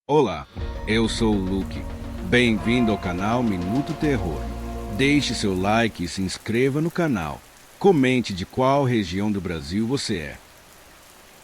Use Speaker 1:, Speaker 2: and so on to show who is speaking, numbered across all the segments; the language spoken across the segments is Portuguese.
Speaker 1: Olá, eu sou o Luke. Bem-vindo ao canal Minuto Terror. Deixe seu like e se inscreva no canal. Comente de qual região do Brasil você é.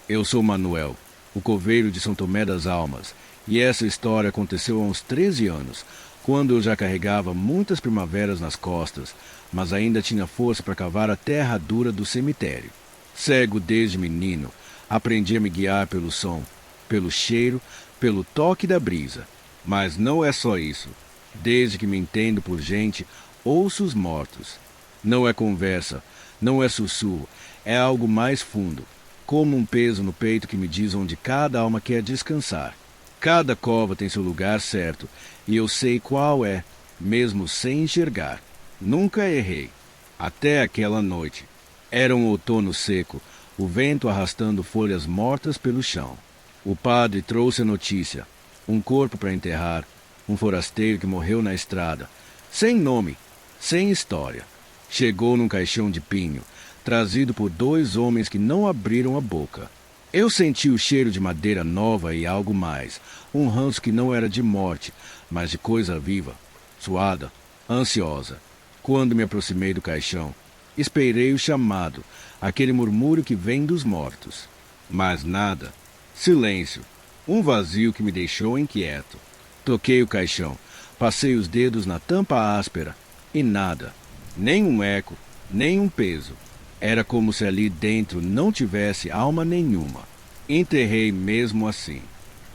Speaker 1: Eu sou Manuel, o coveiro de São Tomé das Almas, e essa história aconteceu há uns 13 anos, quando eu já carregava muitas primaveras nas costas, mas ainda tinha força para cavar a terra dura do cemitério. Cego desde menino, aprendi a me guiar pelo som, pelo cheiro, pelo toque da brisa. Mas não é só isso. Desde que me entendo por gente, ouço os mortos. Não é conversa, não é sussurro, é algo mais fundo, como um peso no peito que me diz onde cada alma quer descansar. Cada cova tem seu lugar certo, e eu sei qual é, mesmo sem enxergar. Nunca errei. Até aquela noite. Era um outono seco, o vento arrastando folhas mortas pelo chão. O padre trouxe a notícia. Um corpo para enterrar, um forasteiro que morreu na estrada, sem nome, sem história. Chegou num caixão de pinho, trazido por dois homens que não abriram a boca. Eu senti o cheiro de madeira nova e algo mais, um ranço que não era de morte, mas de coisa viva, suada, ansiosa. Quando me aproximei do caixão, esperei o chamado, aquele murmúrio que vem dos mortos. Mas nada. Silêncio. Um vazio que me deixou inquieto. Toquei o caixão, passei os dedos na tampa áspera e nada. Nem um eco, nem um peso. Era como se ali dentro não tivesse alma nenhuma. Enterrei mesmo assim.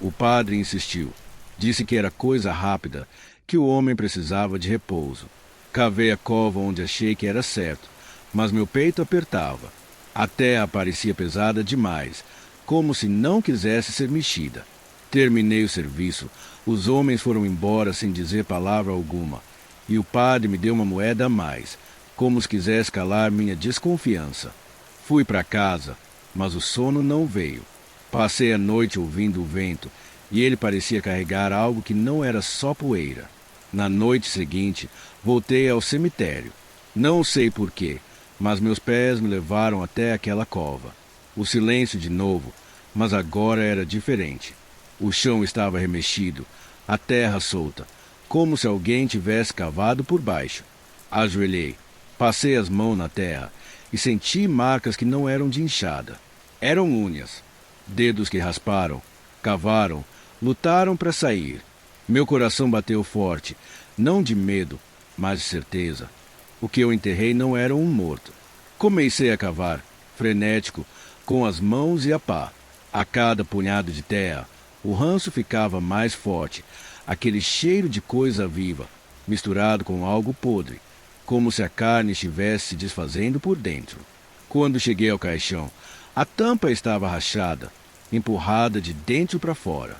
Speaker 1: O padre insistiu. Disse que era coisa rápida, que o homem precisava de repouso. Cavei a cova onde achei que era certo, mas meu peito apertava. A terra parecia pesada demais, como se não quisesse ser mexida. Terminei o serviço, os homens foram embora sem dizer palavra alguma, e o padre me deu uma moeda a mais, como se quisesse calar minha desconfiança. Fui para casa, mas o sono não veio. Passei a noite ouvindo o vento, e ele parecia carregar algo que não era só poeira. Na noite seguinte, voltei ao cemitério. Não sei porquê, mas meus pés me levaram até aquela cova. O silêncio de novo, mas agora era diferente. O chão estava remexido, a terra solta, como se alguém tivesse cavado por baixo. Ajoelhei, passei as mãos na terra e senti marcas que não eram de enxada. Eram unhas, dedos que rasparam, cavaram, lutaram para sair. Meu coração bateu forte, não de medo, mas de certeza. O que eu enterrei não era um morto. Comecei a cavar, frenético, com as mãos e a pá. A cada punhado de terra, o ranço ficava mais forte, aquele cheiro de coisa viva, misturado com algo podre, como se a carne estivesse se desfazendo por dentro. Quando cheguei ao caixão, a tampa estava rachada, empurrada de dentro para fora.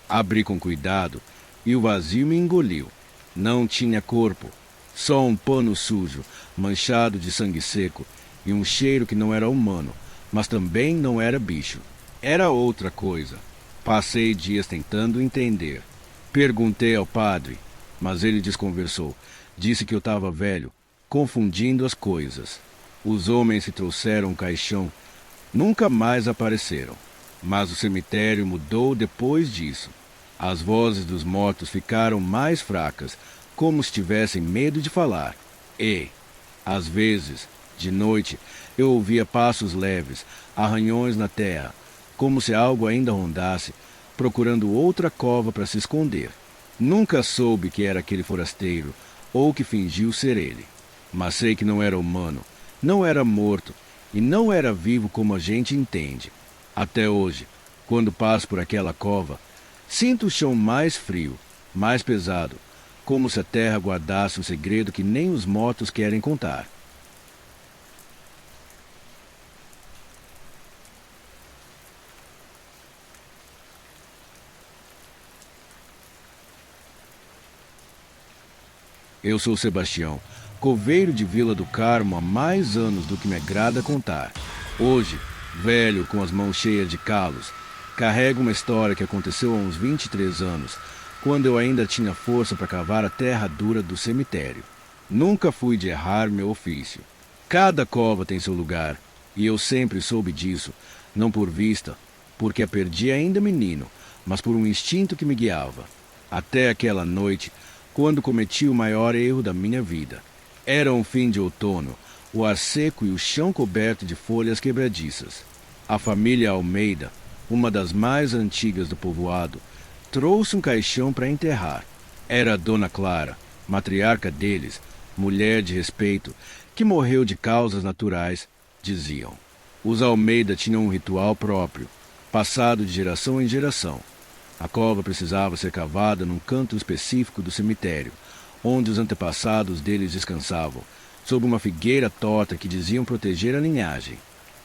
Speaker 1: Abri com cuidado e o vazio me engoliu. Não tinha corpo, só um pano sujo, manchado de sangue seco, e um cheiro que não era humano, mas também não era bicho. Era outra coisa. Passei dias tentando entender. Perguntei ao padre, mas ele desconversou. Disse que eu estava velho, confundindo as coisas. Os homens que trouxeram o caixão nunca mais apareceram. Mas o cemitério mudou depois disso. As vozes dos mortos ficaram mais fracas, como se tivessem medo de falar. E, às vezes, de noite, eu ouvia passos leves, arranhões na terra, como se algo ainda rondasse, procurando outra cova para se esconder. Nunca soube que era aquele forasteiro, ou que fingiu ser ele. Mas sei que não era humano, não era morto, e não era vivo como a gente entende. Até hoje, quando passo por aquela cova, sinto o chão mais frio, mais pesado, como se a terra guardasse um segredo que nem os mortos querem contar. Eu sou Sebastião, coveiro de Vila do Carmo há mais anos do que me agrada contar. Hoje, velho com as mãos cheias de calos, carrego uma história que aconteceu há uns 23 anos, quando eu ainda tinha força para cavar a terra dura do cemitério. Nunca fui de errar meu ofício. Cada cova tem seu lugar, e eu sempre soube disso, não por vista, porque a perdi ainda menino, mas por um instinto que me guiava. Até aquela noite, quando cometi o maior erro da minha vida. Era um fim de outono, o ar seco e o chão coberto de folhas quebradiças. A família Almeida, uma das mais antigas do povoado, trouxe um caixão para enterrar. Era a Dona Clara, matriarca deles, mulher de respeito, que morreu de causas naturais, diziam. Os Almeida tinham um ritual próprio, passado de geração em geração. A cova precisava ser cavada num canto específico do cemitério, onde os antepassados deles descansavam, sob uma figueira torta que diziam proteger a linhagem.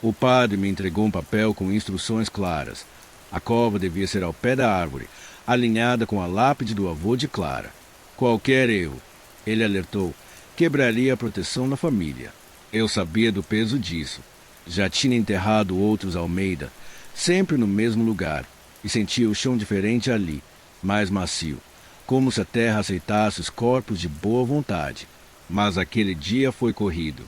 Speaker 1: O padre me entregou um papel com instruções claras. A cova devia ser ao pé da árvore, alinhada com a lápide do avô de Clara. Qualquer erro, ele alertou, quebraria a proteção na família. Eu sabia do peso disso. Já tinha enterrado outros Almeida, sempre no mesmo lugar, e sentia o chão diferente ali, mais macio, como se a terra aceitasse os corpos de boa vontade. Mas aquele dia foi corrido.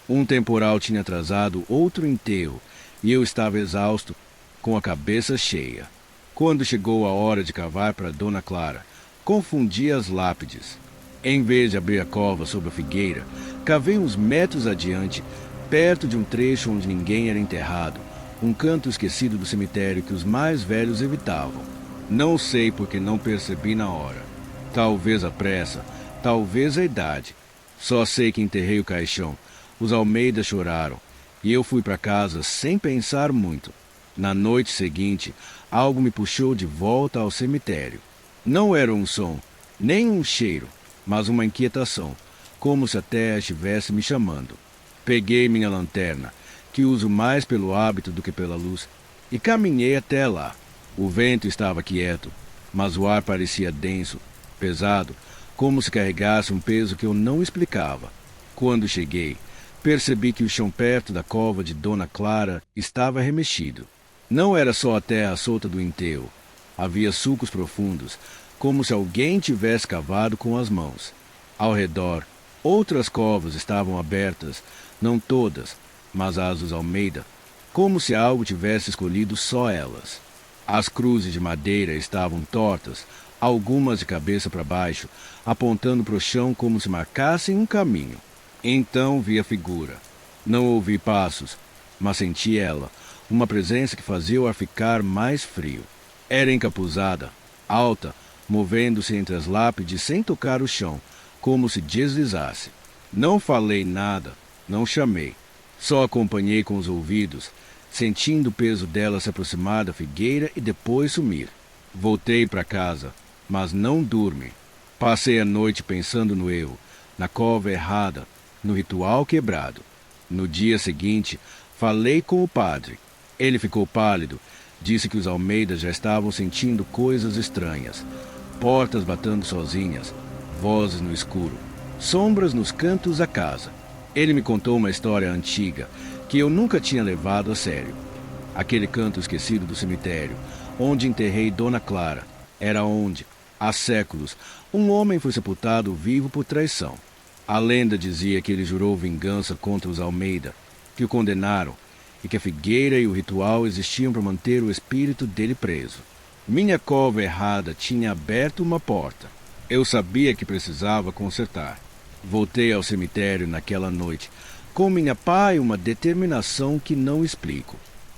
Speaker 1: Um temporal tinha atrasado outro enterro, e eu estava exausto, com a cabeça cheia. Quando chegou a hora de cavar para Dona Clara, confundi as lápides. Em vez de abrir a cova sob a figueira, cavei uns metros adiante, perto de um trecho onde ninguém era enterrado, um canto esquecido do cemitério que os mais velhos evitavam. Não sei porque não percebi na hora. Talvez a pressa, talvez a idade. Só sei que enterrei o caixão. Os Almeida choraram, e eu fui para casa sem pensar muito. Na noite seguinte, algo me puxou de volta ao cemitério. Não era um som, nem um cheiro, mas uma inquietação, como se a terra estivesse me chamando. Peguei minha lanterna, que uso mais pelo hábito do que pela luz, e caminhei até lá. O vento estava quieto, mas o ar parecia denso, pesado, como se carregasse um peso que eu não explicava. Quando cheguei, percebi que o chão perto da cova de Dona Clara estava remexido. Não era só a terra solta do enterro. Havia sulcos profundos, como se alguém tivesse cavado com as mãos. Ao redor, outras covas estavam abertas, não todas, mas as dos Almeida, como se algo tivesse escolhido só elas. As cruzes de madeira estavam tortas, algumas de cabeça para baixo, apontando para o chão como se marcassem um caminho. Então vi a figura. Não ouvi passos, mas senti ela, uma presença que fazia o ar ficar mais frio. Era encapuzada, alta, movendo-se entre as lápides sem tocar o chão, como se deslizasse. Não falei nada, não chamei. Só acompanhei com os ouvidos, sentindo o peso dela se aproximar da figueira e depois sumir. Voltei para casa, mas não dormi. Passei a noite pensando no erro, na cova errada, no ritual quebrado. No dia seguinte, falei com o padre. Ele ficou pálido, disse que os Almeida já estavam sentindo coisas estranhas. Portas batendo sozinhas, vozes no escuro, sombras nos cantos da casa. Ele me contou uma história antiga que eu nunca tinha levado a sério. Aquele canto esquecido do cemitério, onde enterrei Dona Clara, era onde, há séculos, um homem foi sepultado vivo por traição. A lenda dizia que ele jurou vingança contra os Almeida, que o condenaram, e que a figueira e o ritual existiam para manter o espírito dele preso. Minha cova errada tinha aberto uma porta. Eu sabia que precisava consertar. Voltei ao cemitério naquela noite, com minha pá e uma determinação que não explico.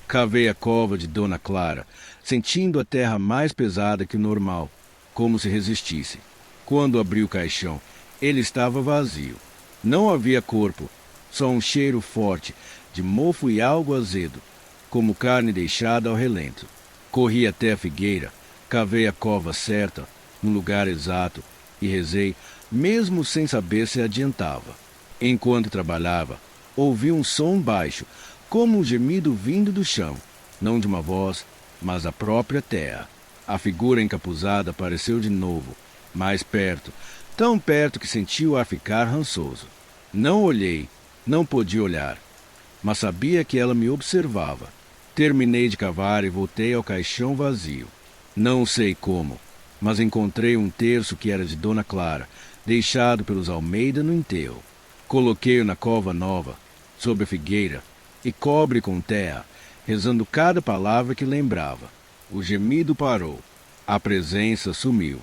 Speaker 1: Cavei a cova de Dona Clara, sentindo a terra mais pesada que o normal, como se resistisse. Quando abri o caixão, ele estava vazio. Não havia corpo, só um cheiro forte de mofo e algo azedo, como carne deixada ao relento. Corri até a figueira, cavei a cova certa, no lugar exato, e rezei, mesmo sem saber se adiantava. Enquanto trabalhava, ouvi um som baixo, como um gemido vindo do chão, não de uma voz, mas da própria terra. A figura encapuzada apareceu de novo, mais perto, tão perto que senti o ar ficar rançoso. Não olhei, não podia olhar, mas sabia que ela me observava. Terminei de cavar e voltei ao caixão vazio. Não sei como, mas encontrei um terço que era de Dona Clara, deixado pelos Almeida no enterro. Coloquei-o na cova nova, sob a figueira, e cobre com terra, rezando cada palavra que lembrava. O gemido parou. A presença sumiu.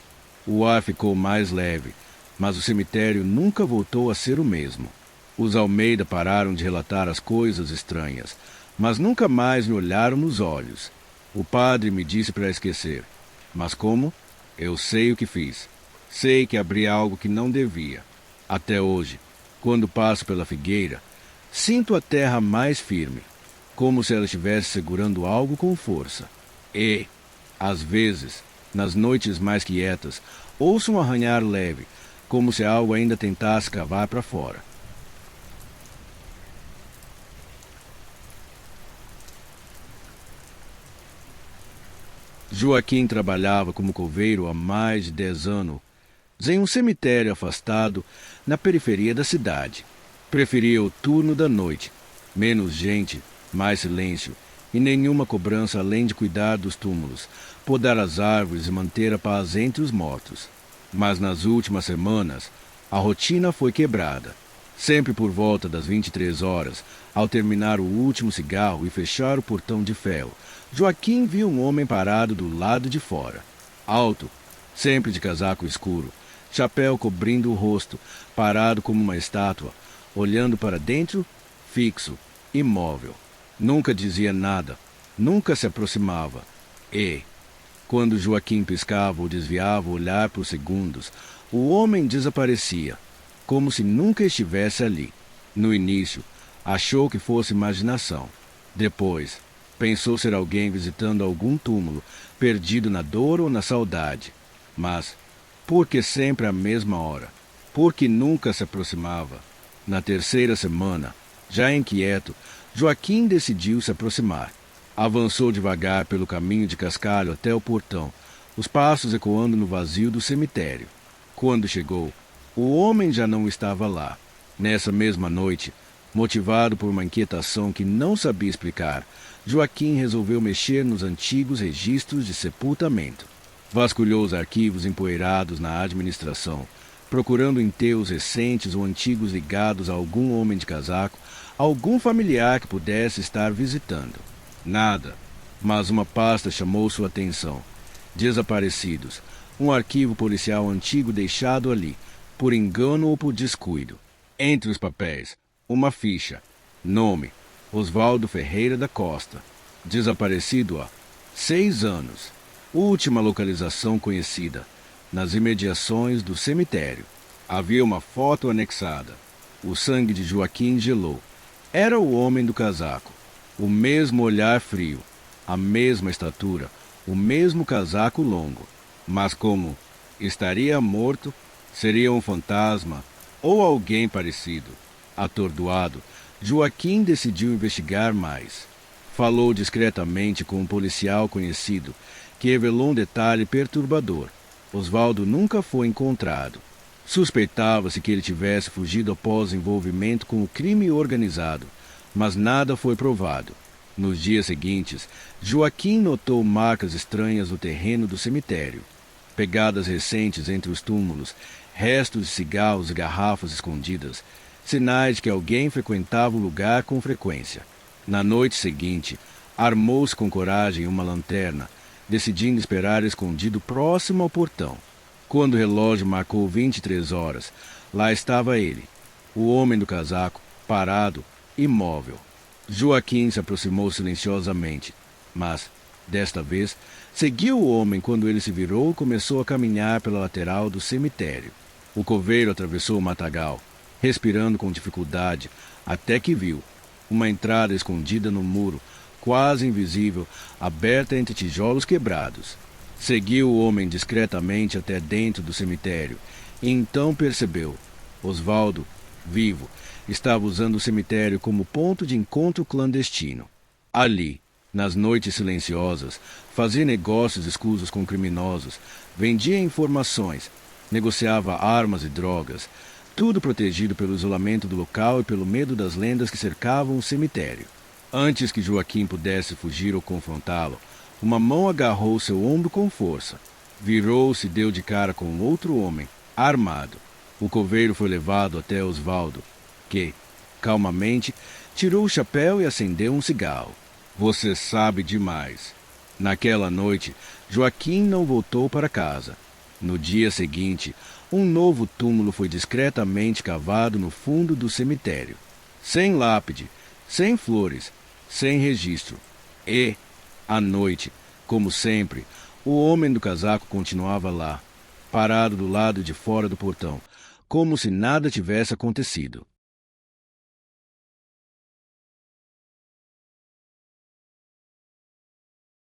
Speaker 1: O ar ficou mais leve, mas o cemitério nunca voltou a ser o mesmo. Os Almeida pararam de relatar as coisas estranhas, mas nunca mais me olharam nos olhos. O padre me disse para esquecer. Mas como? Eu sei o que fiz. Sei que abri algo que não devia. Até hoje, quando passo pela figueira, sinto a terra mais firme, como se ela estivesse segurando algo com força. E, às vezes, nas noites mais quietas, ouço um arranhar leve, como se algo ainda tentasse cavar para fora. Joaquim trabalhava como coveiro há mais de 10 anos em um cemitério afastado na periferia da cidade. Preferia o turno da noite, menos gente, mais silêncio e nenhuma cobrança além de cuidar dos túmulos, podar as árvores e manter a paz entre os mortos. Mas nas últimas semanas, a rotina foi quebrada. Sempre por volta das 23 horas, ao terminar o último cigarro e fechar o portão de ferro, Joaquim viu um homem parado do lado de fora. Alto, sempre de casaco escuro, chapéu cobrindo o rosto, parado como uma estátua, olhando para dentro, fixo, imóvel. Nunca dizia nada, nunca se aproximava. E, quando Joaquim piscava ou desviava o olhar por segundos, o homem desaparecia, como se nunca estivesse ali. No início, achou que fosse imaginação. Depois, pensou ser alguém visitando algum túmulo, perdido na dor ou na saudade. Mas, por que sempre à mesma hora? Por que nunca se aproximava? Na terceira semana, já inquieto, Joaquim decidiu se aproximar. Avançou devagar pelo caminho de cascalho até o portão, os passos ecoando no vazio do cemitério. Quando chegou, o homem já não estava lá. Nessa mesma noite, motivado por uma inquietação que não sabia explicar, Joaquim resolveu mexer nos antigos registros de sepultamento. Vasculhou os arquivos empoeirados na administração, procurando enterros recentes ou antigos ligados a algum homem de casaco, algum familiar que pudesse estar visitando. Nada, mas uma pasta chamou sua atenção. Desaparecidos, um arquivo policial antigo deixado ali, por engano ou por descuido. Entre os papéis, uma ficha. Nome: Osvaldo Ferreira da Costa. Desaparecido há 6 anos. Última localização conhecida: nas imediações do cemitério. Havia uma foto anexada. O sangue de Joaquim gelou. Era o homem do casaco. O mesmo olhar frio, a mesma estatura, o mesmo casaco longo. Mas como estaria morto, seria um fantasma ou alguém parecido. Atordoado, Joaquim decidiu investigar mais. Falou discretamente com um policial conhecido, que revelou um detalhe perturbador. Osvaldo nunca foi encontrado. Suspeitava-se que ele tivesse fugido após envolvimento com o crime organizado, mas nada foi provado. Nos dias seguintes, Joaquim notou marcas estranhas no terreno do cemitério. Pegadas recentes entre os túmulos, restos de cigarros e garrafas escondidas, sinais de que alguém frequentava o lugar com frequência. Na noite seguinte, armou-se com coragem uma lanterna, decidindo esperar escondido próximo ao portão. Quando o relógio marcou 23 horas, lá estava ele, o homem do casaco, parado, imóvel. Joaquim se aproximou silenciosamente, mas, desta vez, seguiu o homem quando ele se virou e começou a caminhar pela lateral do cemitério. O coveiro atravessou o matagal, respirando com dificuldade, até que viu uma entrada escondida no muro, quase invisível, aberta entre tijolos quebrados. Seguiu o homem discretamente até dentro do cemitério, e então percebeu: Osvaldo, vivo, estava usando o cemitério como ponto de encontro clandestino. Ali, nas noites silenciosas, fazia negócios escusos com criminosos, vendia informações, negociava armas e drogas, tudo protegido pelo isolamento do local e pelo medo das lendas que cercavam o cemitério. Antes que Joaquim pudesse fugir ou confrontá-lo, uma mão agarrou seu ombro com força. Virou-se e deu de cara com outro homem, armado. O coveiro foi levado até Osvaldo, que, calmamente, tirou o chapéu e acendeu um cigarro. Você sabe demais. Naquela noite, Joaquim não voltou para casa. No dia seguinte, um novo túmulo foi discretamente cavado no fundo do cemitério. Sem lápide, sem flores, sem registro. E, à noite, como sempre, o homem do casaco continuava lá, parado do lado de fora do portão, como se nada tivesse acontecido.